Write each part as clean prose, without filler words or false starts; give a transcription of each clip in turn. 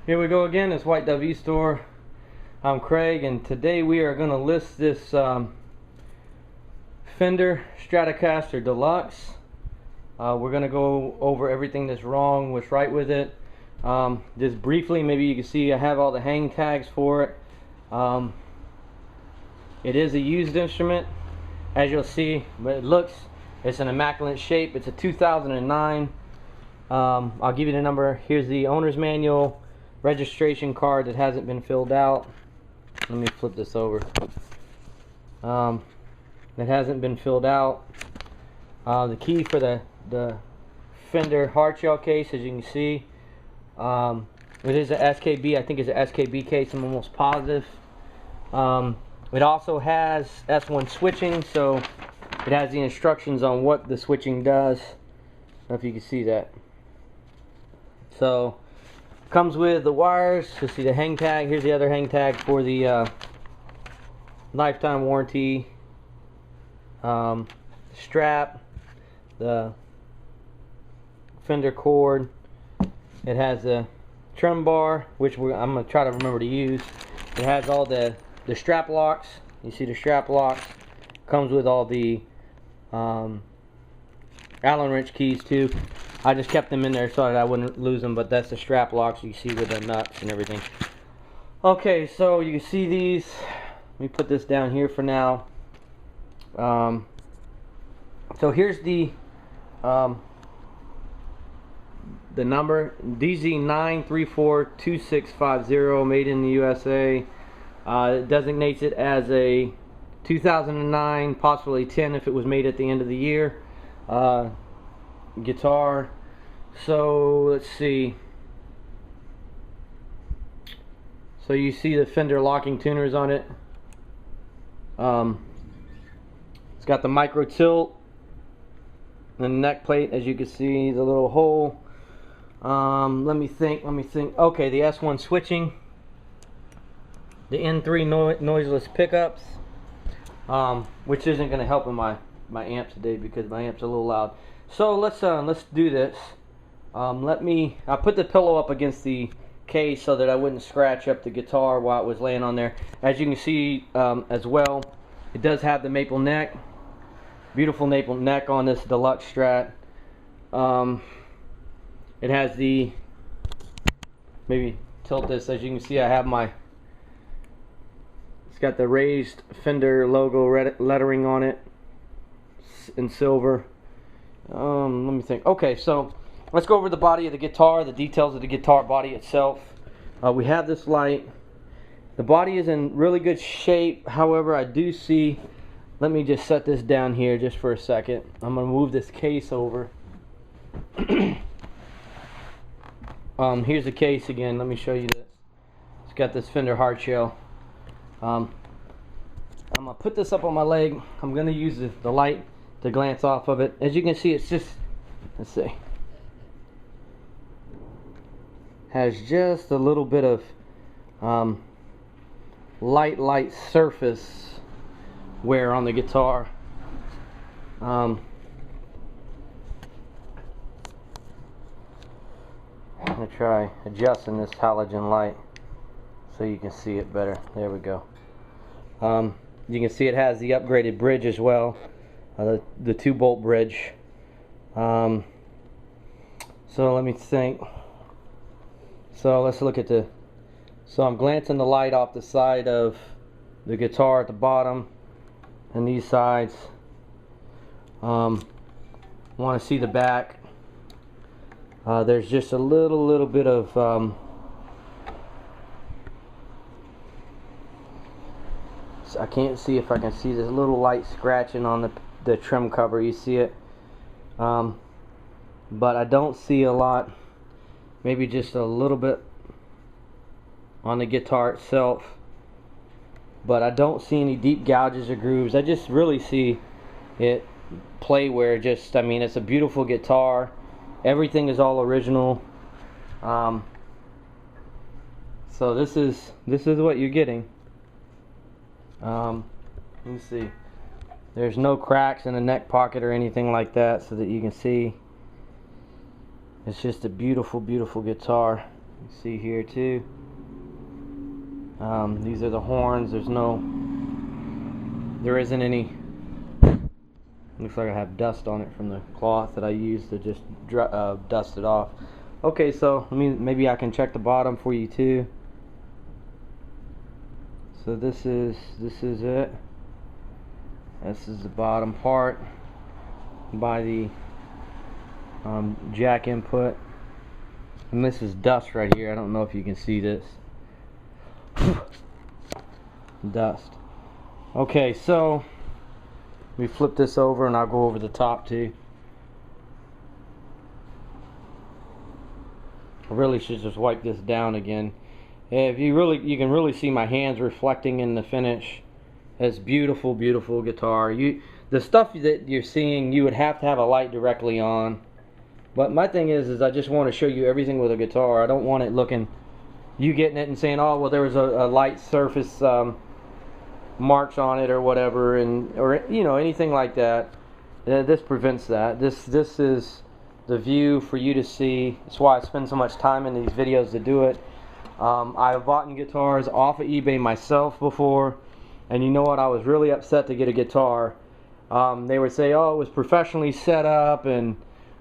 Here we go again, it's White W Store. I'm Craig, and today we are going to list this Fender Stratocaster Deluxe. We're going to go over everything that's wrong, what's right with it. Just briefly, maybe you can see I have all the hang tags for it. It is a used instrument, as you'll see, but it's an immaculate shape. It's a 2009. I'll give you the number. Here's the owner's manual, registration card that hasn't been filled out. Let me flip this over. That hasn't been filled out. The key for the Fender hardshell case, as you can see, it is a SKB. I think it's an SKB case. I'm almost positive. It also has s-1 switching, so it has the instructions on what the switching does. I don't know if you can see that. So comes with the wires. You'll see the hang tag. Here's the other hang tag for the lifetime warranty. Strap, the Fender cord. It has the trim bar, which I'm going to try to remember to use. It has all the strap locks. You see the strap locks. Comes with all the Allen wrench keys too. I just kept them in there so that I wouldn't lose them, but that's the strap locks you see with the nuts and everything. Okay, so you can see these. Let me put this down here for now. So here's the number, DZ9342650, made in the USA. It designates it as a 2009, possibly 10 if it was made at the end of the year. Guitar. So let's see. So you see the Fender locking tuners on it. It's got the micro tilt and the neck plate, as you can see, the little hole. Let me think. Okay, the s-1 switching, the N3 noiseless pickups, which isn't going to help in my amp today because my amp's a little loud. So let's do this. I put the pillow up against the case so that I wouldn't scratch up the guitar while it was laying on there. As you can see, as well, it does have the maple neck, beautiful maple neck on this Deluxe Strat. It has the, maybe tilt this, as you can see I have it's got the raised Fender logo lettering on it in silver. Let me think. Okay, so let's go over the body of the guitar, the details of the guitar body itself. We have this light. The body is in really good shape. However, I do see, let me just set this down here just for a second. I'm going to move this case over. Here's the case again. Let me show you this. It's got this Fender hardshell. I'm going to put this up on my leg. I'm going to use the light to glance off of it. As you can see, it's just, let's see, has just a little bit of light surface wear on the guitar. I'm going to try adjusting this halogen light so you can see it better. There we go. You can see it has the upgraded bridge as well, the 2-bolt bridge. So let me think. So let's look at so I'm glancing the light off the side of the guitar at the bottom and these sides. Want to see the back. There's just a little bit of I can't see if I can see this little light scratching on the trim cover. You see it, but I don't see a lot. Maybe just a little bit on the guitar itself, but I don't see any deep gouges or grooves. I just really see it play wear. Just, I mean, it's a beautiful guitar. Everything is all original. So this is what you're getting. Let me see. There's no cracks in the neck pocket or anything like that, so that you can see. It's just a beautiful, beautiful guitar. You see here too. These are the horns. There isn't any. Looks like I have dust on it from the cloth that I used to just dust it off. Okay, so maybe I can check the bottom for you too. So this is it. This is the bottom part by the jack input, and this is dust right here. I don't know if you can see this. Dust. Okay, so we flip this over and I'll go over the top too. I really should just wipe this down again. If you can really see my hands reflecting in the finish. It's beautiful, beautiful guitar. The stuff that you're seeing, you would have to have a light directly on. But my thing is I just want to show you everything with a guitar. I don't want it looking, you getting it and saying, oh well, there was a light surface marks on it or whatever, or you know, anything like that. This prevents that. This is the view for you to see. That's why I spend so much time in these videos to do it. I've bought guitars off of eBay myself before, and you know what? I was really upset to get a guitar. They would say, oh, it was professionally set up, and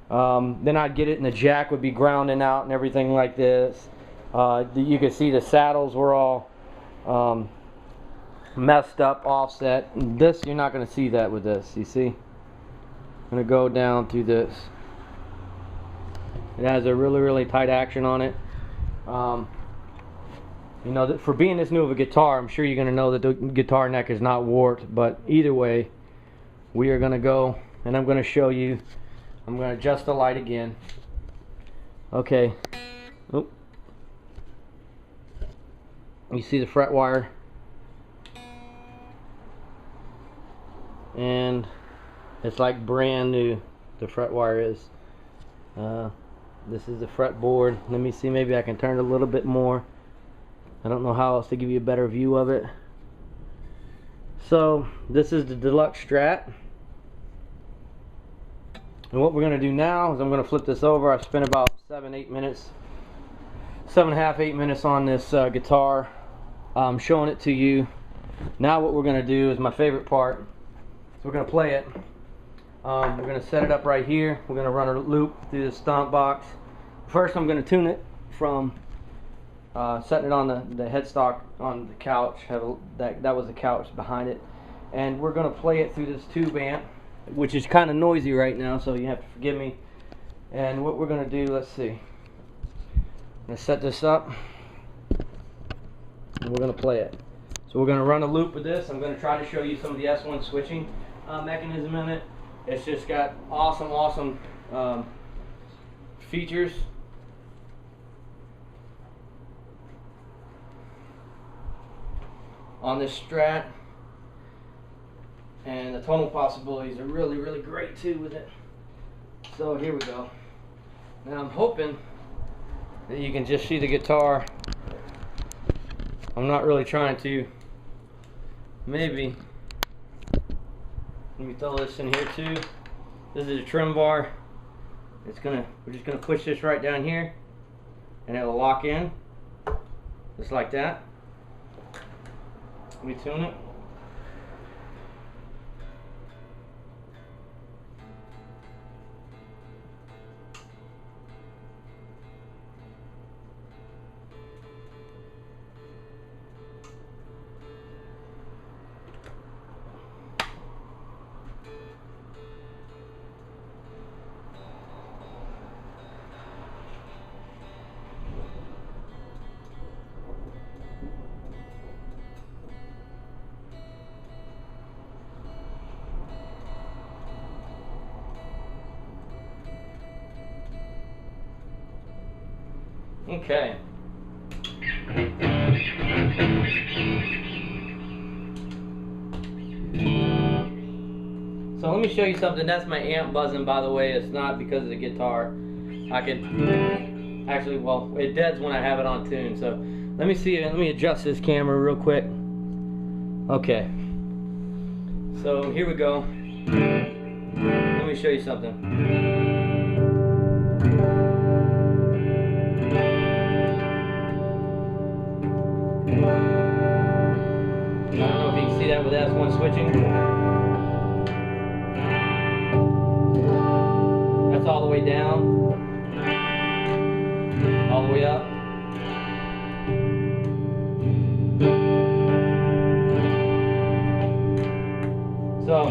then I'd get it and the jack would be grounding out and everything like this. You could see the saddles were all messed up, offset. This, you're not going to see that with this. You see? I'm going to go down through this. It has a really, really tight action on it. You know, for being this new of a guitar, I'm sure you're going to know that the guitar neck is not warped. But either way, we are going to go, and I'm going to show you. I'm going to adjust the light again. Okay. Oop. You see the fret wire? And it's like brand new, the fret wire is. This is the fretboard. Let me see, maybe I can turn it a little bit more. I don't know how else to give you a better view of it. So this is the Deluxe Strat. And what we're going to do now is I'm going to flip this over. I've spent about 7.5, 8 minutes on this guitar. Showing it to you. Now what we're going to do is my favorite part. So we're going to play it. We're going to set it up right here. We're going to run a loop through the stomp box. First I'm going to tune it from setting it on the headstock on the couch. That was the couch behind it. And we're going to play it through this tube amp, which is kind of noisy right now, so you have to forgive me. And what we're going to do, let's see. I'm going to set this up, and we're going to play it. So we're going to run a loop with this. I'm going to try to show you some of the S1 switching mechanism in it. It's just got awesome features. On this Strat, and the tonal possibilities are really, really great too with it. So here we go. Now I'm hoping that you can just see the guitar. I'm not really trying to. Maybe. Let me throw this in here too. This is a trim bar. We're just gonna push this right down here, and it'll lock in, just like that. Let me tune it. Okay. So let me show you something. That's my amp buzzing, by the way. It's not because of the guitar. I can actually, well, it deads when I have it on tune. So let me see. Let me adjust this camera real quick. Okay. So here we go. Let me show you something. I don't know if you can see that with S1 switching. That's all the way down, all the way up. So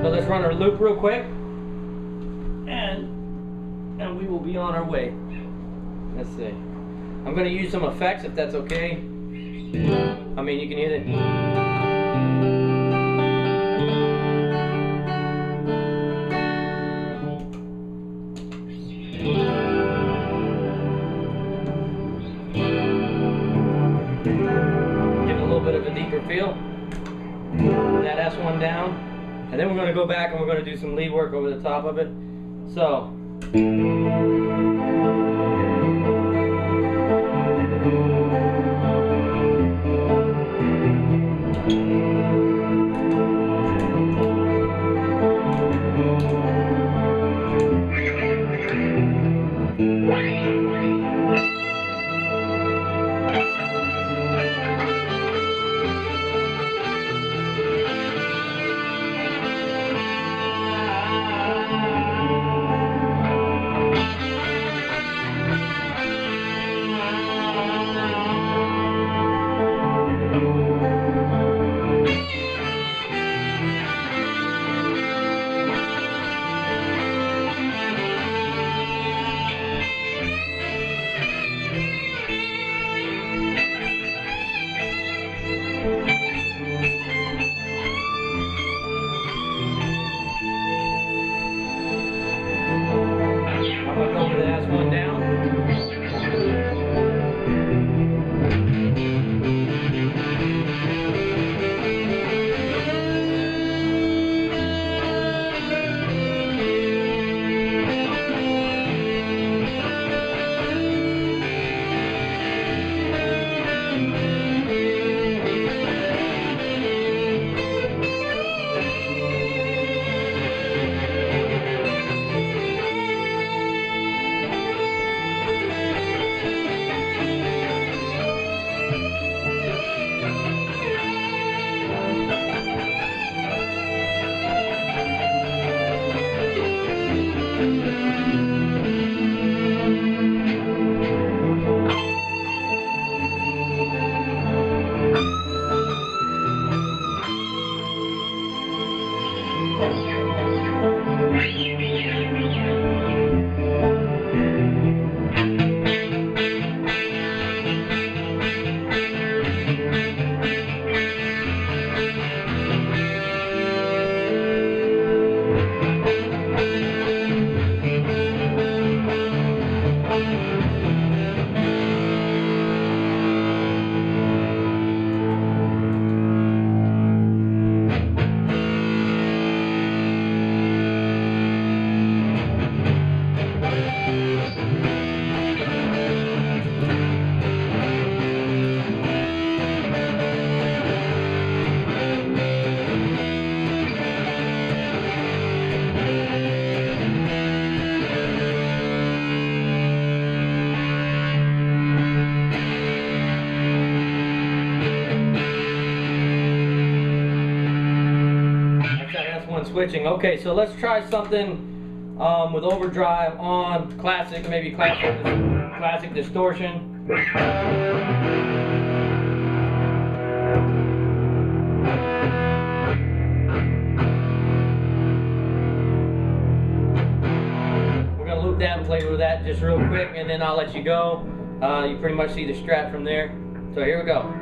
let's run our loop real quick, and we will be on our way. Let's see. I'm going to use some effects if that's okay. I mean, you can hit it. Give it a little bit of a deeper feel. That S1 down. And then we're going to go back and we're going to do some lead work over the top of it. So. Switching. Okay, so let's try something with overdrive on classic, maybe classic distortion. We're gonna loop that and play with that just real quick, and then I'll let you go. You pretty much see the Strat from there. So here we go.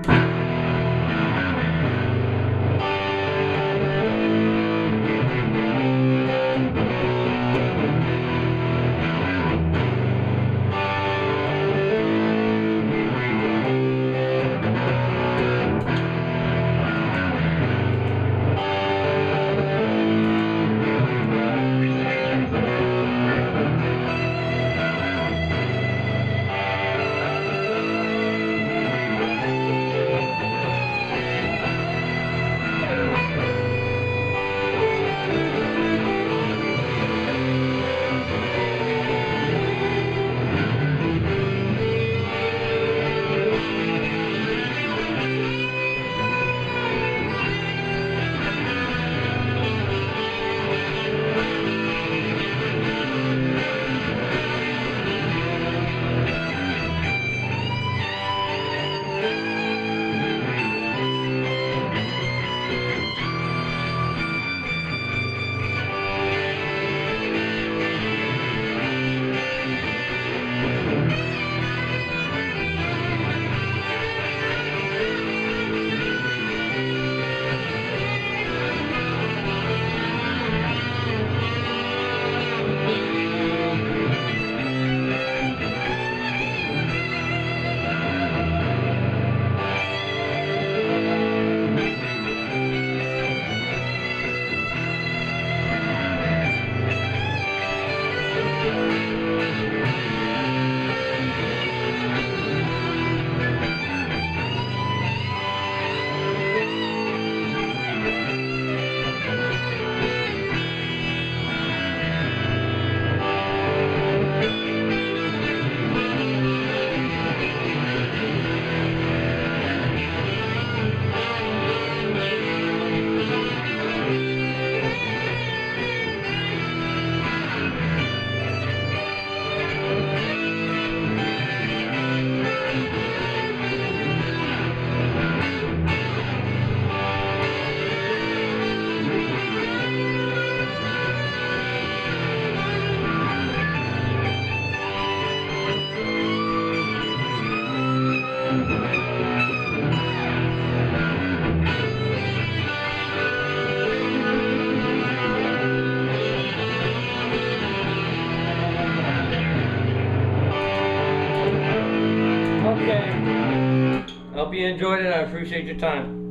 Okay. Hope you enjoyed it. I appreciate your time.